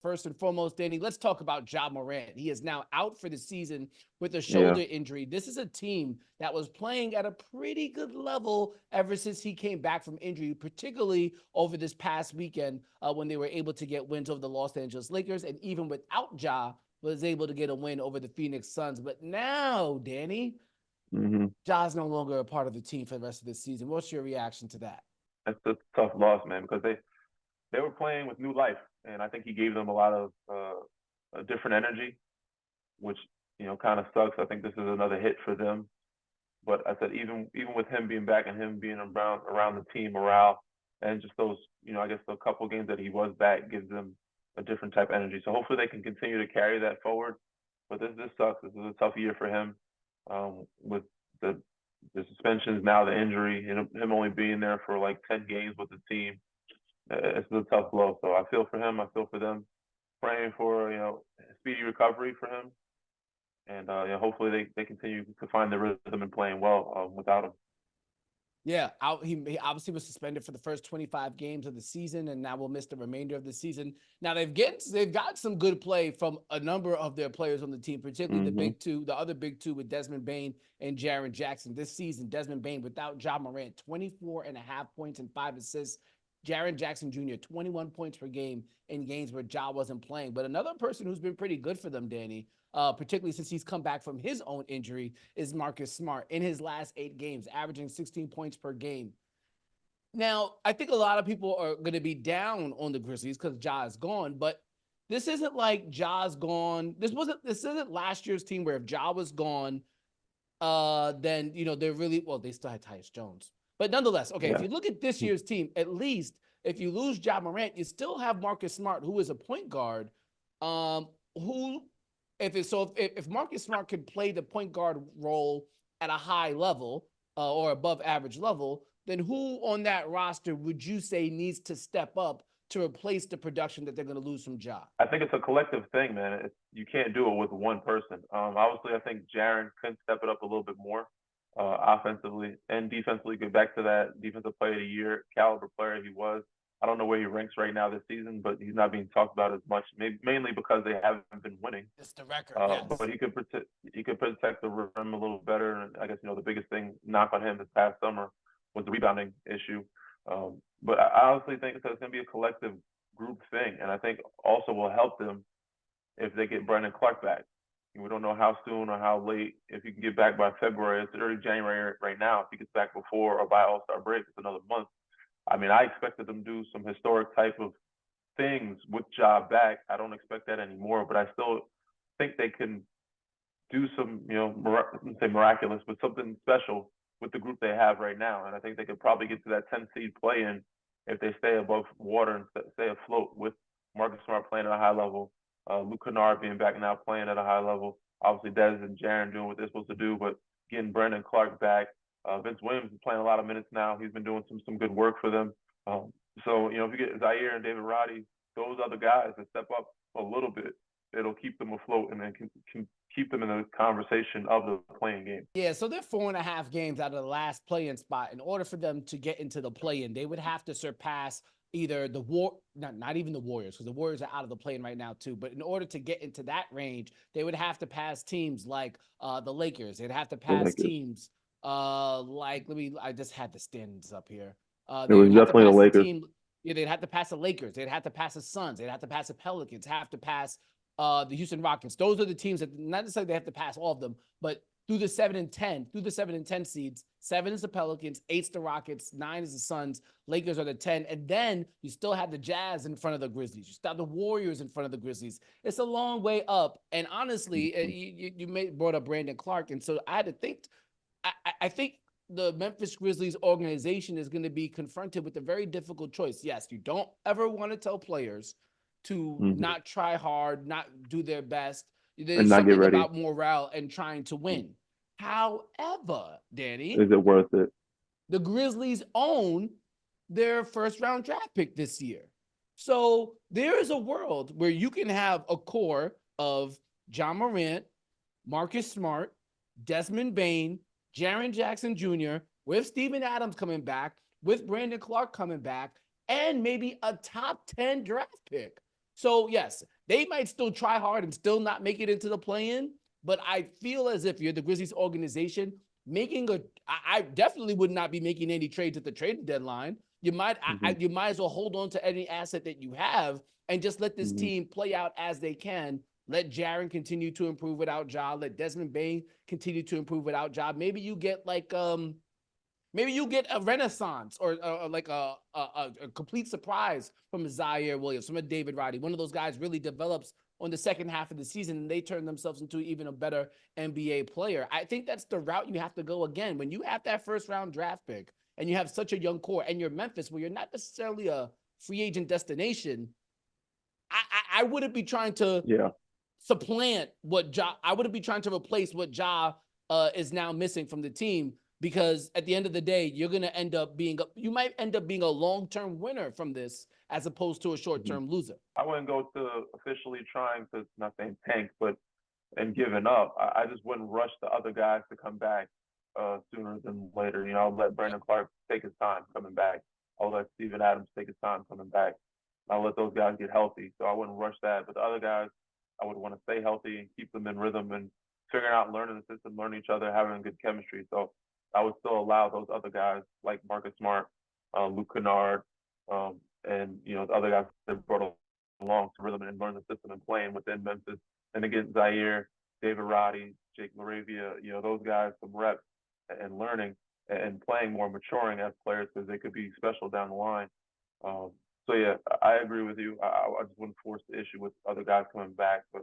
First and foremost, Danny, let's talk about Ja Morant. He is now out for the season with a Yeah. shoulder injury. This is a team that was playing at a pretty good level ever since he came back from injury, particularly over this past weekend when they were able to get wins over the Los Angeles Lakers. And even without Ja, was able to get a win over the Phoenix Suns. But now, Danny, hmm Ja's no longer a part of the team for the rest of the season. What's your reaction to that? It's a tough loss, man, because they were playing with new life, and I think he gave them a lot of a different energy, which kind of sucks. I think this is another hit for them. But I said even with him being back and him being around the team morale and just those I guess the couple games that he was back gives them a different type of energy. So hopefully they can continue to carry that forward. But this sucks. This is a tough year for him with the the suspensions now, the injury, him only being there for like 10 games with the team. It's a tough blow. So I feel for him. I feel for them. Praying for speedy recovery for him, and hopefully they continue to find the rhythm and playing well without him. Yeah, he obviously was suspended for the first 25 games of the season, and now will miss the remainder of the season. Now they've got some good play from a number of their players on the team, particularly hmm the other big two with Desmond Bane and Jaren Jackson. This season, Desmond Bane without Ja Morant, 24 and a half points and 5 assists. Jaren Jackson Jr., 21 points per game in games where Ja wasn't playing. But another person who's been pretty good for them, Danny, particularly since he's come back from his own injury, is Marcus Smart in his last 8 games, averaging 16 points per game. Now, I think a lot of people are going to be down on the Grizzlies because Ja is gone, but this isn't like Ja's gone. This isn't last year's team where if Ja was gone, then they're really well. They still had Tyus Jones, but nonetheless, okay. If Yeah. you look at this year's team, at least if you lose Ja Morant, you still have Marcus Smart, who is a point guard, who if Marcus Smart could play the point guard role at a high level or above average level, then who on that roster would you say needs to step up to replace the production that they're going to lose from Ja? I think it's a collective thing, man. You can't do it with one person. Obviously, I think Jaren could step it up a little bit more offensively and defensively. Get back to that defensive player of the year caliber player he was. I don't know where he ranks right now this season, but he's not being talked about as much, maybe, mainly because they haven't been winning. It's the record, But yes. he could protect the rim a little better. And I guess the biggest thing knock on him this past summer was the rebounding issue. But I honestly think it's going to be a collective group thing, and I think also will help them if they get Brandon Clark back. We don't know how soon or how late. If he can get back by February, it's early January right now. If he gets back before or by All Star break, it's another month. I mean, I expected them to do some historic type of things with Ja back. I don't expect that anymore, but I still think they can do some, say miraculous, but something special with the group they have right now. And I think they could probably get to that 10 seed play in if they stay above water and stay afloat with Marcus Smart playing at a high level, Luke Kennard being back now playing at a high level. Obviously, Dez and Jaren doing what they're supposed to do, but getting Brandon Clark back. Vince Williams is playing a lot of minutes now. He's been doing some good work for them. So if you get Zaire and David Roddy, those other guys that step up a little bit, it'll keep them afloat and then can keep them in the conversation of the playing game. Yeah, so they're 4.5 games out of the last play-in spot. In order for them to get into the play-in, they would have to surpass either not even the Warriors, because the Warriors are out of the play-in right now too. But in order to get into that range, they would have to pass teams like the Lakers. They'd have to The pass Lakers. teams I just had the standings up here. It They was would have to definitely the pass a Lakers. team. Yeah, they'd have to pass the Lakers. They'd have to pass the Suns. They'd have to pass the Pelicans. Have to pass the Houston Rockets. Those are the teams that not necessarily they have to pass all of them, but through the 7 and 10 seeds. 7 is the Pelicans, 8's the Rockets, 9 is the Suns, Lakers are the 10, and then you still have the Jazz in front of the Grizzlies. You still have the Warriors in front of the Grizzlies. It's a long way up, and honestly, you brought up Brandon Clark, and so I had to think. I think the Memphis Grizzlies organization is going to be confronted with a very difficult choice. Yes, you don't ever want to tell players to Mm-hmm. not try hard, not do their best. And There's not get something ready. about morale and trying to win. However, Danny, Is it worth it? the Grizzlies own their first round draft pick this year. So there is a world where you can have a core of Ja Morant, Marcus Smart, Desmond Bane, Jaren Jackson Jr., with Steven Adams coming back, with Brandon Clark coming back, and maybe a top 10 draft pick. So yes, they might still try hard and still not make it into the play-in, but I feel as if you're the Grizzlies organization I definitely would not be making any trades at the trade deadline. You might you might as well hold on to any asset that you have and just let this team play out as they can. Let Jaren continue to improve without Ja. Let Desmond Bane continue to improve without Ja. Maybe you get maybe you get a renaissance or like a complete surprise from a Zaire Williams, from a David Roddy. One of those guys really develops on the second half of the season and they turn themselves into even a better NBA player. I think that's the route you have to go again. When you have that first round draft pick and you have such a young core and you're Memphis where you're not necessarily a free agent destination, I wouldn't be trying to supplant what Ja, I wouldn't be trying to replace what Ja is now missing from the team, because at the end of the day, you're going to end up you might end up being a long-term winner from this as opposed to a short-term loser. I wouldn't go to officially trying to, not saying tank, but and giving up. I just wouldn't rush the other guys to come back sooner than later. You know, I'll let Brandon Clark take his time coming back. I'll let Steven Adams take his time coming back. I'll let those guys get healthy. So I wouldn't rush that. But the other guys, I would want to stay healthy and keep them in rhythm and figuring out, learning the system, learning each other, having good chemistry. So I would still allow those other guys like Marcus Smart, Luke Kennard, and you know the other guys that brought along to rhythm and learn the system and playing within Memphis. And again, Zaire, David Roddy, Jake Laravia, you know, those guys, some reps and learning and playing more, maturing as players because they could be special down the line. So yeah, I agree with you. I just wouldn't force the issue with other guys coming back, but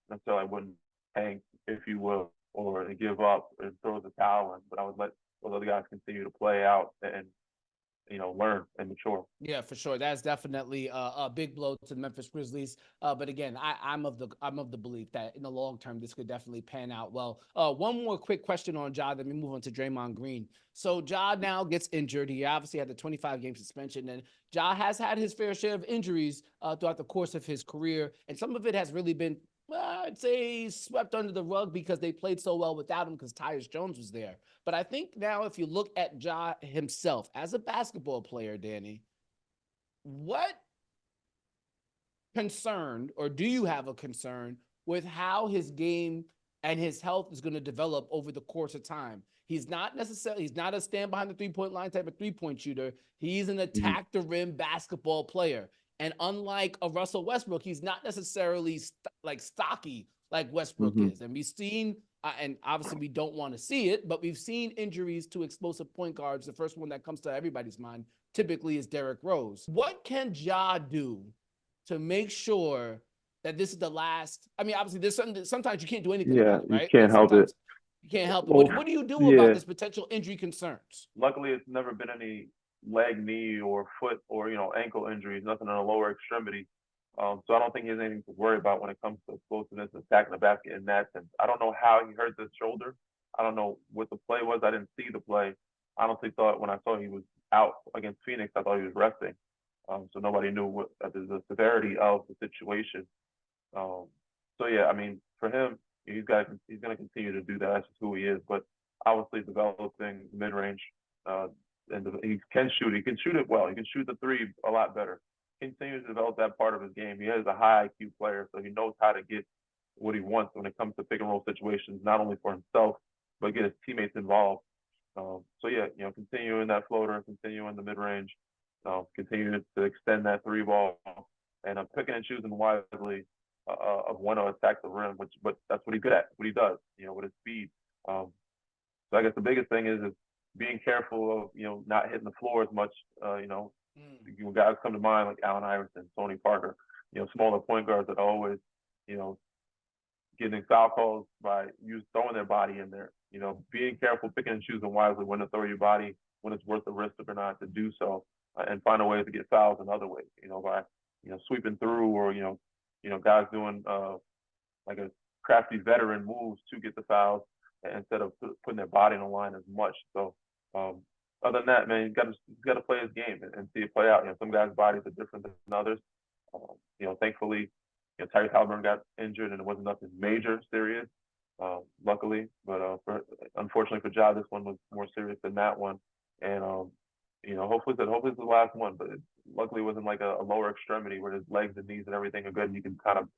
necessarily I wouldn't tank, if you will, or give up and throw the towel in. But I would let those other guys continue to play out and you know, learn and mature. Yeah, for sure. That's definitely a big blow to the Memphis Grizzlies. But again, I'm of the belief that in the long term, this could definitely pan out well. One more quick question on Ja, then we move on to Draymond Green. So Ja now gets injured. He obviously had the 25-game suspension, and Ja has had his fair share of injuries throughout the course of his career, and some of it has really been, I'd say, swept under the rug because they played so well without him because Tyus Jones was there. But I think now if you look at Ja himself as a basketball player, Danny, what concern, or do you have a concern with how his game and his health is going to develop over the course of time? He's not a stand behind the three-point line type of three-point shooter. He's an attack the rim basketball player. And unlike a Russell Westbrook, he's not necessarily stocky like Westbrook is. And we've seen, and obviously we don't want to see it, but we've seen injuries to explosive point guards. The first one that comes to everybody's mind typically is Derrick Rose. What can Ja do to make sure that this is the last? I mean, obviously there's sometimes you can't do anything about it, right? You can't help it. You can't help it. Well, what do you do about this potential injury concerns? Luckily, it's never been any leg, knee, or foot, or you know, ankle injuries. Nothing in the lower extremity. So I don't think he has anything to worry about when it comes to explosiveness and attacking the basket in that sense. I don't know how he hurt his shoulder. I don't know what the play was. I didn't see the play. I honestly thought when I saw he was out against Phoenix, I thought he was resting. So nobody knew what the severity of the situation. So yeah, I mean, for him, he's going to continue to do that. That's just who he is. But obviously, developing mid range, and he can shoot. He can shoot it well. He can shoot the three a lot better. He continues to develop that part of his game. He is a high IQ player, so he knows how to get what he wants when it comes to pick and roll situations, not only for himself but get his teammates involved. So yeah, you know, continuing that floater, continuing the mid range, continue to extend that three ball, and picking and choosing wisely of when to attack the rim, but that's what he's good at, what he does, you know, with his speed. So I guess the biggest thing is being careful of, you know, not hitting the floor as much. You know, guys come to mind like Allen Iverson, Tony Parker, you know, smaller point guards that are always, you know, getting foul calls by throwing their body in there. You know, being careful, picking and choosing wisely when to throw your body, when it's worth the risk or not to do so, and find a way to get fouls in other ways. You know, by sweeping through, or you know guys doing like a crafty veteran moves to get the fouls instead of putting their body on the line as much. So other than that, man, you got to play his game and see it play out. You know, some guys' bodies are different than others. You know, thankfully, you know, Tyrese Halliburton got injured and it wasn't nothing major, serious, luckily. But unfortunately for Ja, this one was more serious than that one. And you know, hopefully it's the last one. But luckily it wasn't like a lower extremity where his legs and knees and everything are good, and you can kind of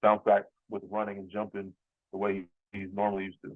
bounce back with running and jumping the way he's normally used to.